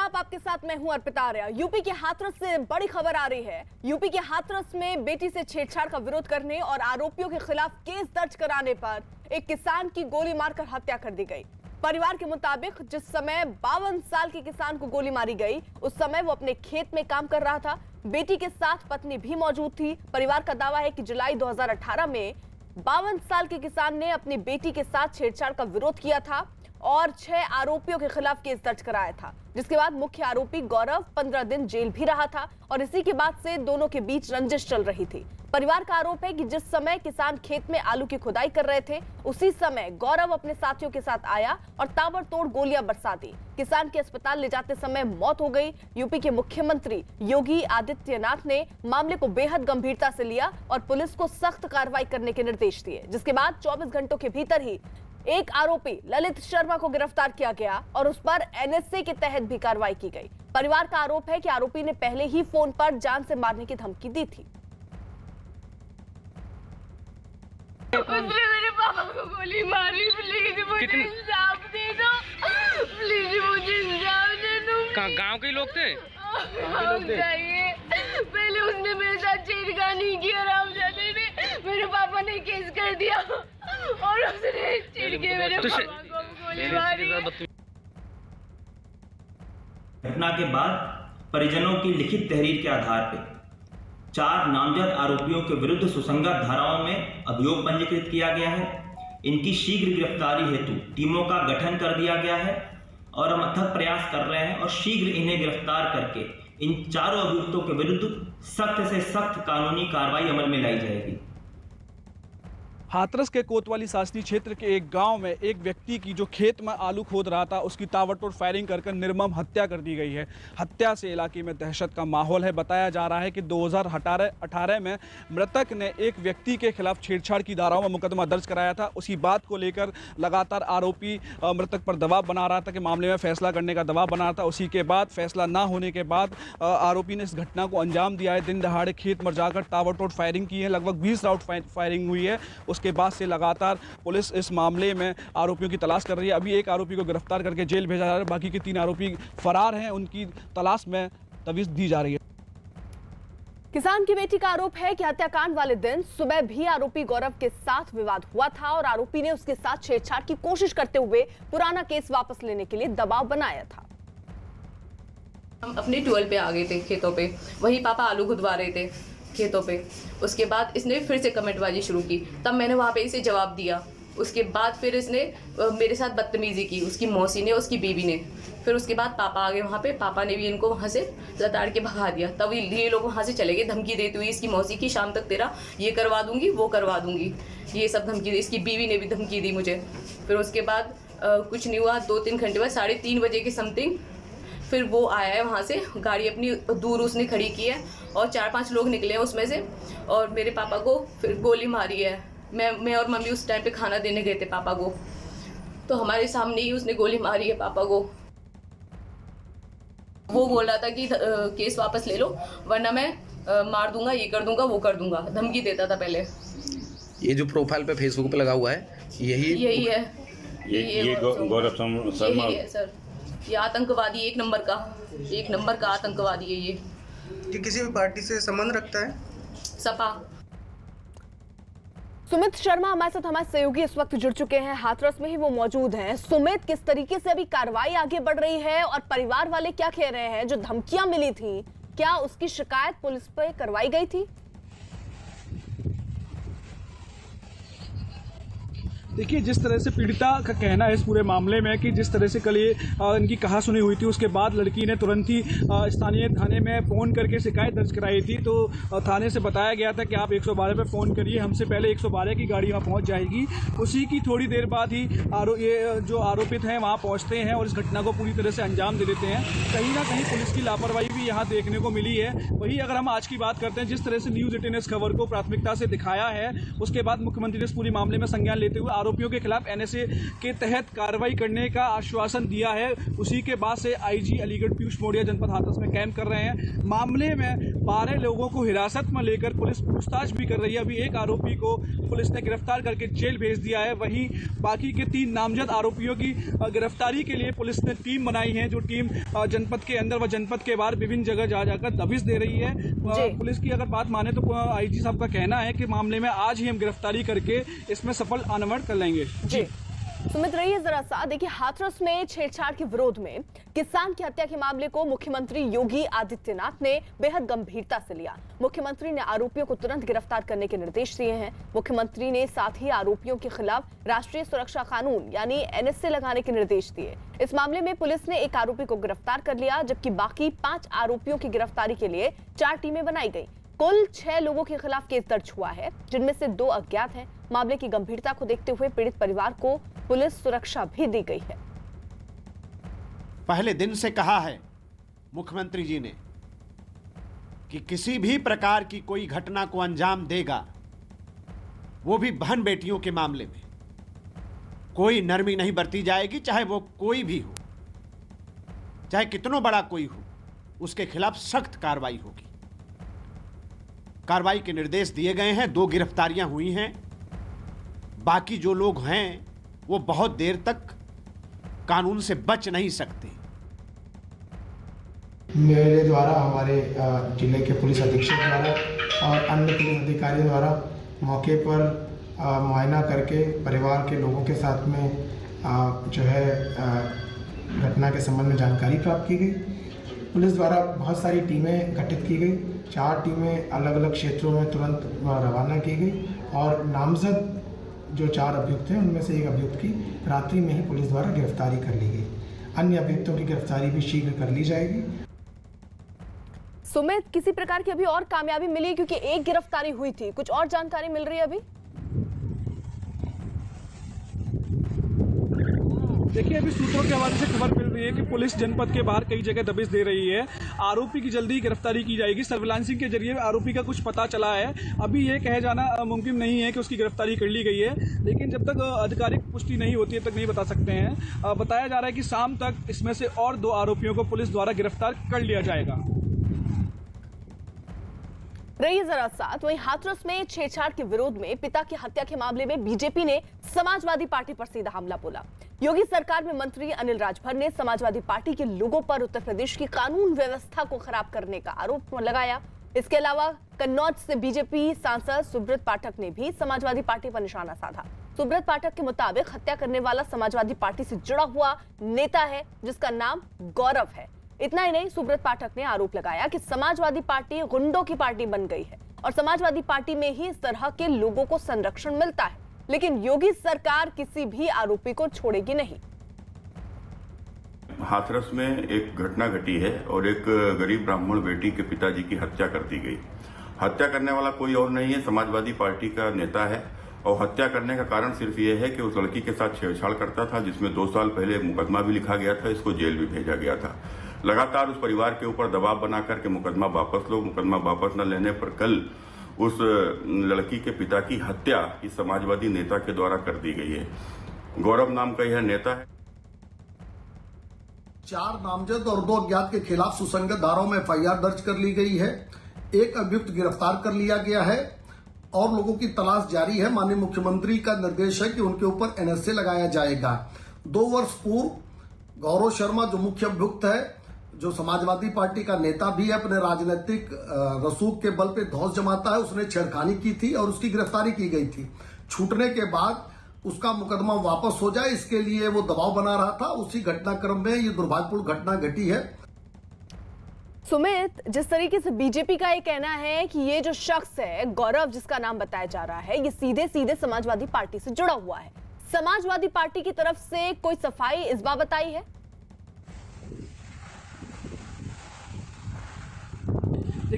आदाब, आपके साथ मैं हूं अर्पिता आर्या। यूपी के हाथरस से बड़ी खबर आ रही है। यूपी के हाथरस में बेटी से छेड़छाड़ का विरोध करने और आरोपियों के खिलाफ केस दर्ज कराने पर एक किसान की गोली मारकर हत्या कर दी गई। परिवार के मुताबिक जिस समय 52 साल के किसान को गोली मारी गई, उस समय वो अपने खेत में काम कर रहा था। बेटी के साथ पत्नी भी मौजूद थी। परिवार का दावा है कि जुलाई 2018 में 52 साल के किसान ने अपनी बेटी के साथ छेड़छाड़ का विरोध किया था और 6 आरोपियों के खिलाफ केस दर्ज कराया था, जिसके बाद मुख्य आरोपी गौरव 15 दिन जेल भी रहा था और इसी के बाद से दोनों के बीच रंजिश चल रही थी। परिवार का आरोप है कि जिस समय किसान खेत में आलू की खुदाई कर रहे थे, उसी समय गौरव अपने साथियों के साथ आया और ताबड़तोड़ गोलियां बरसा दी। किसान के अस्पताल ले जाते समय मौत हो गई। यूपी के मुख्यमंत्री योगी आदित्यनाथ ने मामले को बेहद गंभीरता से लिया और पुलिस को सख्त कार्रवाई करने के निर्देश दिए, जिसके बाद 24 घंटों के भीतर ही एक आरोपी ललित शर्मा को गिरफ्तार किया गया और उस पर एनएसए के तहत भी कार्रवाई की गई। परिवार का आरोप है कि आरोपी ने पहले ही फोन पर जान से मारने की धमकी दी थी। उसने मेरे पापा को गोली मारी। प्लीज मुझे इंसाफ दे दो। प्लीज मुझे इंसाफ दे दो। कहाँ गांव के लोग थे? चाहिए। पहले उसने मेरे साथ छेड़खानी की और रामजादे ने मेरे पापा ने केस कर दिया और उसने चिढ़ के मेरे पापा को गोली मारी। घटना के बाद परिजनों की लिखित तहरीर के आधार पर 4 नामजद आरोपियों के विरुद्ध सुसंगत धाराओं में अभियोग पंजीकृत किया गया है। इनकी शीघ्र गिरफ्तारी हेतु टीमों का गठन कर दिया गया है और हम अथक प्रयास कर रहे हैं और शीघ्र इन्हें गिरफ्तार करके इन चारों अभियुक्तों के विरुद्ध सख्त से सख्त कानूनी कार्रवाई अमल में लाई जाएगी। हाथरस के कोतवाली शासकीय क्षेत्र के एक गांव में एक व्यक्ति की जो खेत में आलू खोद रहा था, उसकी ताबड़तोड़ फायरिंग कर निर्मम हत्या कर दी गई है। हत्या से इलाके में दहशत का माहौल है। बताया जा रहा है कि 2018 में मृतक ने एक व्यक्ति के खिलाफ छेड़छाड़ की धाराओं में मुकदमा दर्ज कराया था। उसी बात को लेकर लगातार आरोपी मृतक पर दबाव बना रहा था कि मामले में फैसला करने का दबाव बना रहा था। उसी के बाद फैसला ना होने के बाद आरोपी ने इस घटना को अंजाम दिया है। दिन दहाड़े खेत में जाकर ताबड़तोड़ फायरिंग की है। लगभग 20 राउंड फायरिंग हुई है। उसके बाद से लगातार पुलिस इस मामले में आरोपियों की तलाश कर रही है। अभी एक आरोपी को गिरफ्तार करके जेल भेजा जा रहा है। बाकी के 3 आरोपी फरार हैं। उनकी तलाश में तजवीज़ दी जा रही है। किसान की बेटी का आरोप है कि हत्याकांड वाले दिन सुबह भी आरोपी गौरव के साथ विवाद हुआ था और आरोपी ने उसके साथ छेड़छाड़ की कोशिश करते हुए पुराना केस वापस लेने के लिए दबाव बनाया था। हम अपने ट्यूबवेल पे आ गए थे खेतों पे, वही पापा आलू खुदवा रहे थे खेतों पे। उसके बाद इसने फिर से कमेंटबाजी शुरू की, तब मैंने वहाँ पे इसे जवाब दिया। उसके बाद फिर इसने मेरे साथ बदतमीजी की, उसकी मौसी ने, उसकी बीवी ने। फिर उसके बाद पापा आ गए वहाँ पे, पापा ने भी इनको वहाँ से लताड़ के भगा दिया। तब ये लोग वहाँ से चले गए धमकी देते हुए इसकी मौसी की, शाम तक तेरा ये करवा दूंगी, वो करवा दूंगी, ये सब धमकी दी। इसकी बीवी ने भी धमकी दी मुझे। फिर उसके बाद कुछ नहीं हुआ। 2-3 घंटे बाद 3:30 बजे के समथिंग फिर वो आया है वहाँ से, गाड़ी अपनी दूर उसने खड़ी की है और 4-5 लोग निकले हैं उसमें से और मेरे पापा को फिर गोली मारी है। मैं और मम्मी उस टाइम पे खाना देने गए थे पापा को, तो हमारे सामने ही उसने गोली मारी है पापा को। वो बोल रहा था कि केस वापस ले लो वरना मैं मार दूंगा, ये कर दूंगा, वो कर दूंगा, धमकी देता था पहले। ये जो प्रोफाइल पे फेसबुक पे लगा हुआ है यही है। ये गौरव शर्मा है सर। ये आतंकवादी एक नंबर का आतंकवादी है ये। किसी भी पार्टी से संबंध रखता है? सपा। सुमित शर्मा हमारे सहयोगी इस वक्त जुड़ चुके हैं, हाथरस में ही वो मौजूद हैं। सुमित, किस तरीके से अभी कार्रवाई आगे बढ़ रही है और परिवार वाले क्या कह रहे हैं? जो धमकियां मिली थी, क्या उसकी शिकायत पुलिस पे करवाई गई थी? देखिए, जिस तरह से पीड़िता का कहना है इस पूरे मामले में कि जिस तरह से कल ये इनकी कहासुनी हुई थी, उसके बाद लड़की ने तुरंत ही स्थानीय थाने में फ़ोन करके शिकायत दर्ज कराई थी। तो थाने से बताया गया था कि आप 112 पे फ़ोन करिए, हमसे पहले 112 की गाड़ी वहाँ पहुँच जाएगी। उसी की थोड़ी देर बाद ही ये जो आरोपित हैं वहाँ पहुँचते हैं और इस घटना को पूरी तरह से अंजाम दे देते हैं। कहीं ना कहीं पुलिस की लापरवाही भी यहाँ देखने को मिली है। वही अगर हम आज की बात करते हैं, जिस तरह से न्यूज़ 18 इस खबर को प्राथमिकता से दिखाया है, उसके बाद मुख्यमंत्री ने इस पूरी मामले में संज्ञान लेते हुए आरोपियों के खिलाफ एनएसए के तहत कार्रवाई करने का आश्वासन दिया है। उसी के बाद से आईजी अलीगढ़ पीयूष मोडिया जनपद हाथरस में कैंप कर रहे हैं। मामले में 12 लोगों को हिरासत में लेकर पुलिस पूछताछ भी कर रही है। अभी एक आरोपी को पुलिस ने गिरफ्तार करके जेल भेज दिया है। वहीं बाकी के 3 नामजद आरोपियों की गिरफ्तारी के लिए पुलिस ने टीम बनाई है, जो टीम जनपद के अंदर व जनपद के बाहर विभिन्न जगह जा जाकर दबिश दे रही है। पुलिस की अगर बात माने तो आईजी साहब का कहना है कि मामले में आज ही हम गिरफ्तारी करके इसमें सफल अनावरण कर लेंगे। जी सुमित रहिए जरा सा। देखिए, हाथरस में छेड़छाड़ के विरोध में किसान की हत्या के मामले को मुख्यमंत्री योगी आदित्यनाथ ने बेहद गंभीरता से लिया। मुख्यमंत्री ने आरोपियों को तुरंत गिरफ्तार करने के निर्देश दिए हैं। मुख्यमंत्री ने साथ ही आरोपियों के खिलाफ राष्ट्रीय सुरक्षा कानून यानी एनएसए लगाने के निर्देश दिए। इस मामले में पुलिस ने एक आरोपी को गिरफ्तार कर लिया, जबकि बाकी 5 आरोपियों की गिरफ्तारी के लिए 4 टीमें बनाई गई। कुल 6 लोगों के खिलाफ केस दर्ज हुआ है, जिनमें से 2 अज्ञात हैं। मामले की गंभीरता को देखते हुए पीड़ित परिवार को पुलिस सुरक्षा भी दी गई है। पहले दिन से कहा है मुख्यमंत्री जी ने कि किसी भी प्रकार की कोई घटना को अंजाम देगा, वो भी बहन बेटियों के मामले में कोई नरमी नहीं बरती जाएगी, चाहे वो कोई भी हो, चाहे कितना बड़ा कोई हो, उसके खिलाफ सख्त कार्रवाई होगी। कार्रवाई के निर्देश दिए गए हैं। 2 गिरफ्तारियां हुई हैं। बाकी जो लोग हैं वो बहुत देर तक कानून से बच नहीं सकते। मेरे द्वारा, हमारे जिले के पुलिस अधीक्षक द्वारा और अन्य पुलिस अधिकारियों द्वारा मौके पर मुआयना करके परिवार के लोगों के साथ में जो है घटना के संबंध में जानकारी प्राप्त की गई। पुलिस द्वारा बहुत सारी टीमें गठित की गई। 4 टीमें अलग अलग क्षेत्रों में तुरंत रवाना की गई और नामजद जो 4 अभियुक्त हैं उनमें से एक अभियुक्त की रात्रि में ही पुलिस द्वारा गिरफ्तारी कर ली गई। अन्य अभियुक्तों की गिरफ्तारी भी शीघ्र कर ली जाएगी। सुमित, किसी प्रकार की अभी और कामयाबी मिली? क्योंकि एक गिरफ्तारी हुई थी, कुछ और जानकारी मिल रही है अभी? देखिए, अभी सूत्रों के हवाले से खबर मिल रही है कि पुलिस जनपद के बाहर कई जगह दबिश दे रही है। आरोपी की जल्दी गिरफ्तारी की जाएगी। सर्विलांसिंग के जरिए आरोपी का कुछ पता चला है। अभी ये कहे जाना मुमकिन नहीं है कि उसकी गिरफ्तारी कर ली गई है, लेकिन जब तक आधिकारिक पुष्टि नहीं होती है तब तक नहीं बता सकते हैं। बताया जा रहा है कि शाम तक इसमें से और 2 आरोपियों को पुलिस द्वारा गिरफ्तार कर लिया जाएगा। रहिए जरा साथ। वहीं हाथरस में छेड़छाड़ के विरोध में पिता की हत्या के मामले में बीजेपी ने समाजवादी पार्टी पर सीधा हमला बोला। योगी सरकार में मंत्री अनिल राजभर ने समाजवादी पार्टी के लोगों पर उत्तर प्रदेश की कानून व्यवस्था को खराब करने का आरोप लगाया। इसके अलावा कन्नौज से बीजेपी सांसद सुब्रत पाठक ने भी समाजवादी पार्टी पर निशाना साधा। सुब्रत पाठक के मुताबिक हत्या करने वाला समाजवादी पार्टी से जुड़ा हुआ नेता है, जिसका नाम गौरव है। इतना ही नहीं, सुब्रत पाठक ने आरोप लगाया कि समाजवादी पार्टी गुंडों की पार्टी बन गई है और समाजवादी पार्टी में ही इस तरह के लोगों को संरक्षण मिलता है। लेकिन योगी सरकार किसी भी आरोपी को छोड़ेगी नहीं। हाथरस में एक घटना घटी है और एक गरीब ब्राह्मण बेटी के पिताजी की हत्या कर दी गई। हत्या करने वाला कोई और नहीं है, समाजवादी पार्टी का नेता है और हत्या करने का कारण सिर्फ ये है कि उस लड़की के साथ छेड़छाड़ करता था, जिसमें 2 साल पहले मुकदमा भी लिखा गया था। इसको जेल भी भेजा गया था। लगातार उस परिवार के ऊपर दबाव बना करके मुकदमा वापस लो, मुकदमा वापस न लेने पर कल उस लड़की के पिता की हत्या इस समाजवादी नेता के द्वारा कर दी गई है। गौरव नाम का यह नेता है। 4 नामजद और 2 अज्ञात के खिलाफ सुसंगत धाराओं में एफआईआर दर्ज कर ली गई है। एक अभियुक्त गिरफ्तार कर लिया गया है और लोगों की तलाश जारी है। माननीय मुख्यमंत्री का निर्देश है कि उनके ऊपर एनएसए लगाया जाएगा। 2 वर्ष पूर्व गौरव शर्मा जो मुख्य अभियुक्त है, जो समाजवादी पार्टी का नेता भी है, अपने राजनीतिक रसूख के बल पे धौंस जमाता है, उसने छेड़खानी की थी और उसकी गिरफ्तारी की गई थी। छूटने के बाद उसका मुकदमा वापस हो जाए, इसके लिए वो दबाव बना रहा था। उसी घटनाक्रम में ये दुर्भाग्यपूर्ण घटना घटी है। सुमित, जिस तरीके से बीजेपी का ये कहना है कि ये जो शख्स है गौरव, जिसका नाम बताया जा रहा है, ये सीधे सीधे समाजवादी पार्टी से जुड़ा हुआ है, समाजवादी पार्टी की तरफ से कोई सफाई इस बात बताई है?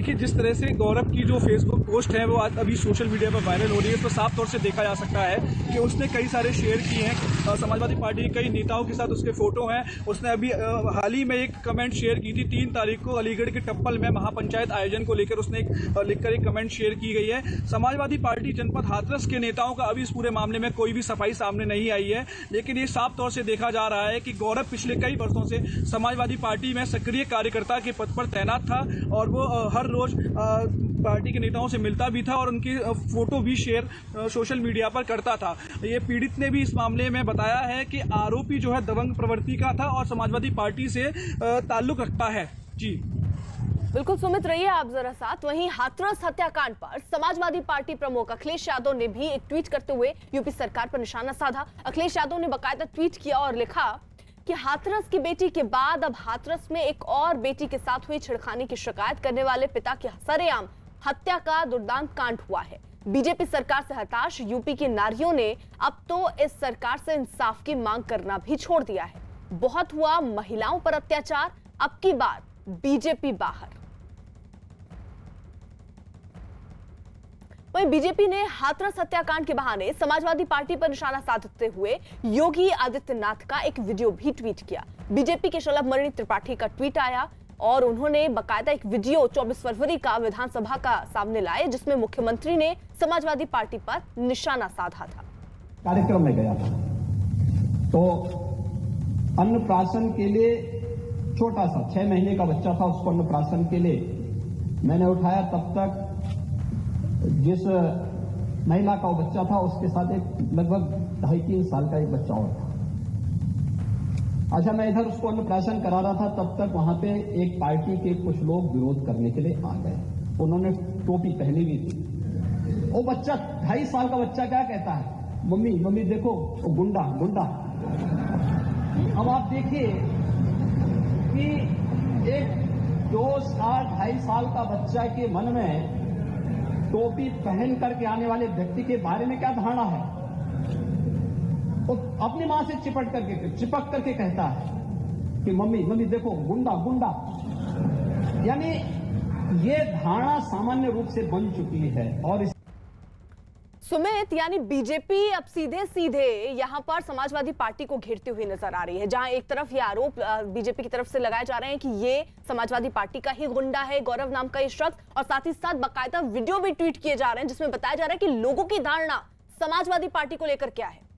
देखिए, जिस तरह से गौरव की जो फेसबुक पोस्ट है वो आज अभी सोशल मीडिया पर वायरल हो रही है, तो साफ तौर से देखा जा सकता है कि उसने कई सारे शेयर किए हैं समाजवादी पार्टी के कई नेताओं के साथ उसके फोटो हैं। उसने अभी हाल ही में एक कमेंट शेयर की थी 3 तारीख को अलीगढ़ के टप्पल में महापंचायत आयोजन को लेकर उसने लिखकर एक कमेंट शेयर की गई है। समाजवादी पार्टी जनपद हाथरस के नेताओं का अभी इस पूरे मामले में कोई भी सफाई सामने नहीं आई है, लेकिन ये साफ तौर से देखा जा रहा है कि गौरव पिछले कई वर्षों से समाजवादी पार्टी में सक्रिय कार्यकर्ता के पद पर तैनात था और वो हर रोज पार्टी के नेताओं से मिलता भी था और उनकी फोटो भी शेयर सोशल मीडिया पर करता था। ये पीड़ित ने भी इस मामले में बताया है कि आरोपी जो है दबंग प्रवृत्ति का था और समाजवादी पार्टी से ताल्लुक रखता है। जी बिल्कुल सुमित, रहिए आप जरा साथ। वहीं हाथरस हत्याकांड पर समाजवादी पार्टी प्रमुख अखिलेश यादव ने भी एक ट्वीट करते हुए यूपी सरकार पर निशाना साधा। अखिलेश यादव ने बाकायदा ट्वीट किया और लिखा कि हाथरस की बेटी के बाद अब हाथरस में एक और बेटी के साथ हुई छेड़खानी की शिकायत करने वाले पिता की सरेआम हत्या का दुर्दांत कांड हुआ है। बीजेपी सरकार से हताश यूपी की नारियों ने अब तो इस सरकार से इंसाफ की मांग करना भी छोड़ दिया है। बहुत हुआ महिलाओं पर अत्याचार, अब की बार बीजेपी बाहर। वहीं बीजेपी ने हाथरस हत्याकांड के बहाने समाजवादी पार्टी पर निशाना साधते हुए योगी आदित्यनाथ का एक वीडियो भी ट्वीट किया। बीजेपी के शलभमणि त्रिपाठी का ट्वीट आया और उन्होंने बकायदा एक वीडियो 24 फरवरी का विधानसभा का सामने लाए, जिसमें मुख्यमंत्री ने समाजवादी पार्टी पर निशाना साधा था। कार्यक्रम में गया था तो अन्नप्राशन के लिए छोटा सा 6 महीने का बच्चा था, उसको अन्नप्राशन के लिए मैंने उठाया। तब तक जिस महिला का वो बच्चा था उसके साथ एक लगभग 2.5-3 साल का एक बच्चा और था। अच्छा, मैं इधर उसको अन्नप्राशन करा रहा था, तब तक वहां पे एक पार्टी के कुछ लोग विरोध करने के लिए आ गए। उन्होंने टोपी पहनी हुई थी। वो बच्चा 2.5 साल का बच्चा क्या कहता है, मम्मी मम्मी देखो वो गुंडा गुंडा। अब आप देखिए कि एक 2-2.5 साल का बच्चा के मन में टोपी पहन करके आने वाले व्यक्ति के बारे में क्या धारणा है। वो अपनी मां से चिपक करके कहता है कि मम्मी मम्मी देखो गुंडा गुंडा। यानी ये धारणा सामान्य रूप से बन चुकी है। और सुमित, यानी बीजेपी अब सीधे सीधे यहां पर समाजवादी पार्टी को घेरती हुई नजर आ रही है, जहां एक तरफ ये आरोप बीजेपी की तरफ से लगाए जा रहे हैं कि ये समाजवादी पार्टी का ही गुंडा है गौरव नाम का ये शख्स, और साथ ही साथ बाकायदा वीडियो भी ट्वीट किए जा रहे हैं जिसमें बताया जा रहा है कि लोगों की धारणा समाजवादी पार्टी को लेकर क्या है।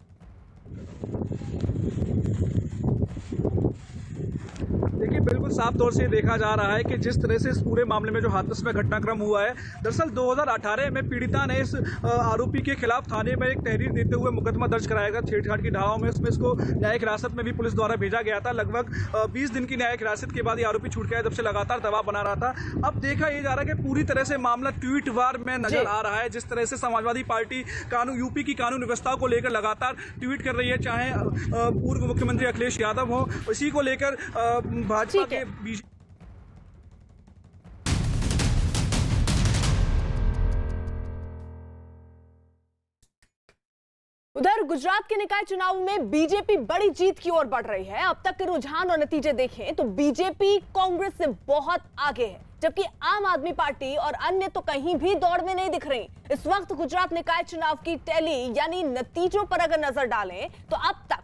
देखिए, बिल्कुल साफ तौर से देखा जा रहा है कि जिस तरह से इस पूरे मामले में जो हाथरस में घटनाक्रम हुआ है, दरअसल 2018 में पीड़िता ने इस आरोपी के खिलाफ थाने में एक तहरीर देते हुए मुकदमा दर्ज कराया गया छेड़छाड़ की धाराओं में। उसमें इसको न्यायिक हिरासत में भी पुलिस द्वारा भेजा गया था। लगभग 20 दिन की न्यायिक हिरासत के बाद ये आरोपी छूट गया, जब से लगातार दबाव बना रहा था। अब देखा ये जा रहा है कि पूरी तरह से मामला ट्वीट वार में नजर आ रहा है। जिस तरह से समाजवादी पार्टी यूपी की कानून व्यवस्था को लेकर लगातार ट्वीट कर रही है, चाहे पूर्व मुख्यमंत्री अखिलेश यादव हो, इसी को लेकर भाजपा के उधर गुजरात के निकाय चुनाव में बीजेपी बड़ी जीत की ओर बढ़ रही है। अब तक के रुझान और नतीजे देखें तो बीजेपी कांग्रेस से बहुत आगे है, जबकि आम आदमी पार्टी और अन्य तो कहीं भी दौड़ में नहीं दिख रही। इस वक्त गुजरात निकाय चुनाव की टैली यानी नतीजों पर अगर नजर डालें तो अब तक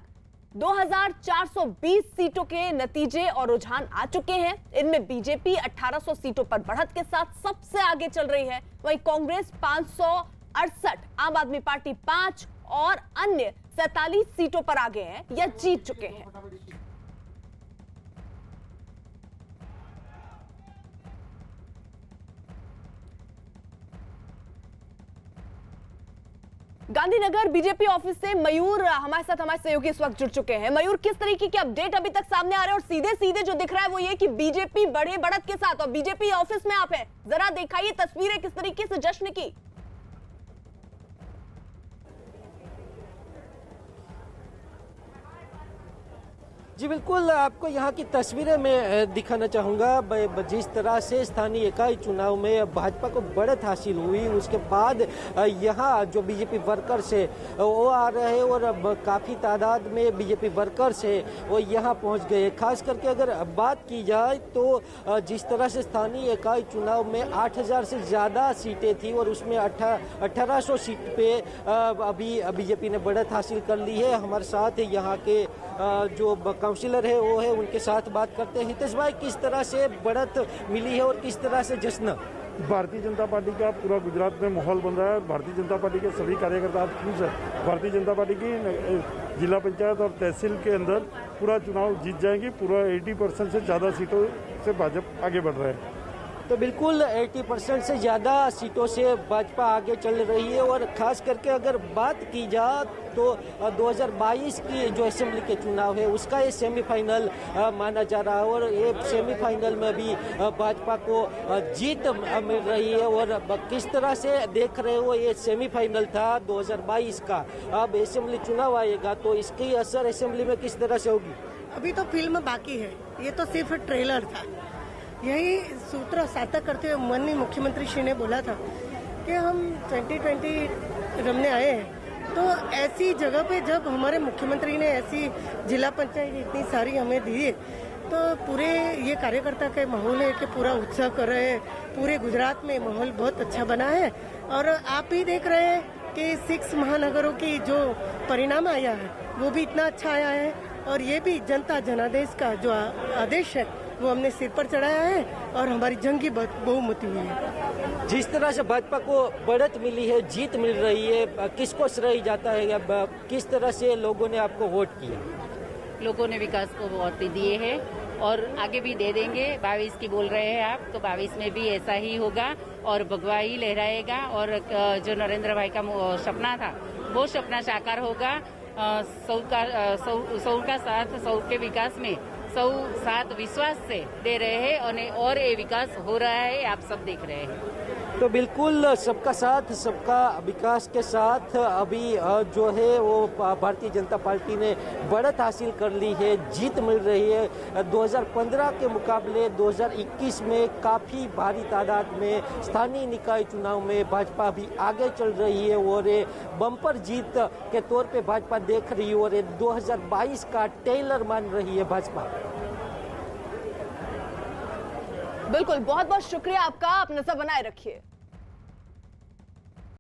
2420 सीटों के नतीजे और रुझान आ चुके हैं। इनमें बीजेपी 1800 सीटों पर बढ़त के साथ सबसे आगे चल रही है। वहीं कांग्रेस 568, आम आदमी पार्टी 5 और अन्य 47 सीटों पर आगे हैं या जीत चुके हैं। गांधीनगर बीजेपी ऑफिस से मयूर हमारे साथ हमारे सहयोगी इस वक्त जुड़ चुके हैं। मयूर, किस तरीके के अपडेट अभी तक सामने आ रहे हैं? और सीधे सीधे जो दिख रहा है वो ये कि बीजेपी बड़े बढ़त के साथ, और बीजेपी ऑफिस में आप हैं, जरा दिखाइए तस्वीरें किस तरीके से जश्न की। जी बिल्कुल, आपको यहाँ की तस्वीरें मैं दिखाना चाहूँगा। जिस तरह से स्थानीय इकाई चुनाव में भाजपा को बढ़त हासिल हुई, उसके बाद यहाँ जो बीजेपी वर्कर्स है वो आ रहे हैं और काफ़ी तादाद में बीजेपी वर्कर्स है वो यहाँ पहुँच गए। खास करके अगर बात की जाए तो जिस तरह से स्थानीय इकाई चुनाव में 8000 से ज़्यादा सीटें थी और उसमें 1800 सीट पे अभी बीजेपी ने बढ़त हासिल कर ली है। हमारे साथ यहाँ के जो काउंसिलर है वो है, उनके साथ बात करते हैं। हितेश भाई, किस तरह से बढ़त मिली है और किस तरह से जश्न? भारतीय जनता पार्टी का पूरा गुजरात में माहौल बन रहा है। भारतीय जनता पार्टी के सभी कार्यकर्ता आज खुश है। भारतीय जनता पार्टी की जिला पंचायत और तहसील के अंदर पूरा चुनाव जीत जाएंगी। पूरा 80% से ज़्यादा सीटों से भाजपा आगे बढ़ रहा है। तो बिल्कुल 80% से ज़्यादा सीटों से भाजपा आगे चल रही है। और ख़ास करके अगर बात की जाए तो 2022 की जो असेंबली के चुनाव है उसका ये सेमीफाइनल माना जा रहा है और ये सेमीफाइनल में भी भाजपा को जीत मिल रही है। और किस तरह से देख रहे हो, ये सेमीफाइनल था 2022 का, अब असेंबली चुनाव आएगा तो इसकी असर असेंबली में किस तरह से होगी? अभी तो फिल्म बाकी है, ये तो सिर्फ ट्रेलर था। यही सूत्र सार्थक करते हुए माननीय मुख्यमंत्री श्री ने बोला था कि हम 2020 रमने आए हैं, तो ऐसी जगह पे जब हमारे मुख्यमंत्री ने ऐसी जिला पंचायत इतनी सारी हमें दी है, तो पूरे ये कार्यकर्ता का माहौल है कि पूरा उत्साह कर रहे हैं। पूरे गुजरात में माहौल बहुत अच्छा बना है और आप ही देख रहे हैं कि 6 महानगरों की जो परिणाम आया है वो भी इतना अच्छा आया है। और ये भी जनता जनादेश का जो आदेश है वो हमने सिर पर चढ़ाया है और हमारी जंगी बहुमती हुई है। जिस तरह से भाजपा को बढ़त मिली है, जीत मिल रही है, किसको श्रेय जाता है या किस तरह से लोगों ने आपको वोट किया? लोगों ने विकास को वोट दिए हैं और आगे भी दे देंगे। 22 की बोल रहे हैं आप, तो 22 में भी ऐसा ही होगा और भगवा ही लहराएगा। और जो नरेंद्र भाई का सपना था वो सपना साकार होगा। सबका साथ, सबके विकास में सब साथ विश्वास से दे रहे हैं और ये विकास हो रहा है, आप सब देख रहे हैं। तो बिल्कुल सबका साथ सबका विकास के साथ अभी जो है वो भारतीय जनता पार्टी ने बढ़त हासिल कर ली है, जीत मिल रही है। 2015 के मुकाबले 2021 में काफ़ी भारी तादाद में स्थानीय निकाय चुनाव में भाजपा अभी आगे चल रही है और बम्पर जीत के तौर पे भाजपा देख रही है और 2022 का टेलर मान रही है भाजपा। बिल्कुल, बहुत बहुत शुक्रिया आपका, आप नजर बनाए रखिए।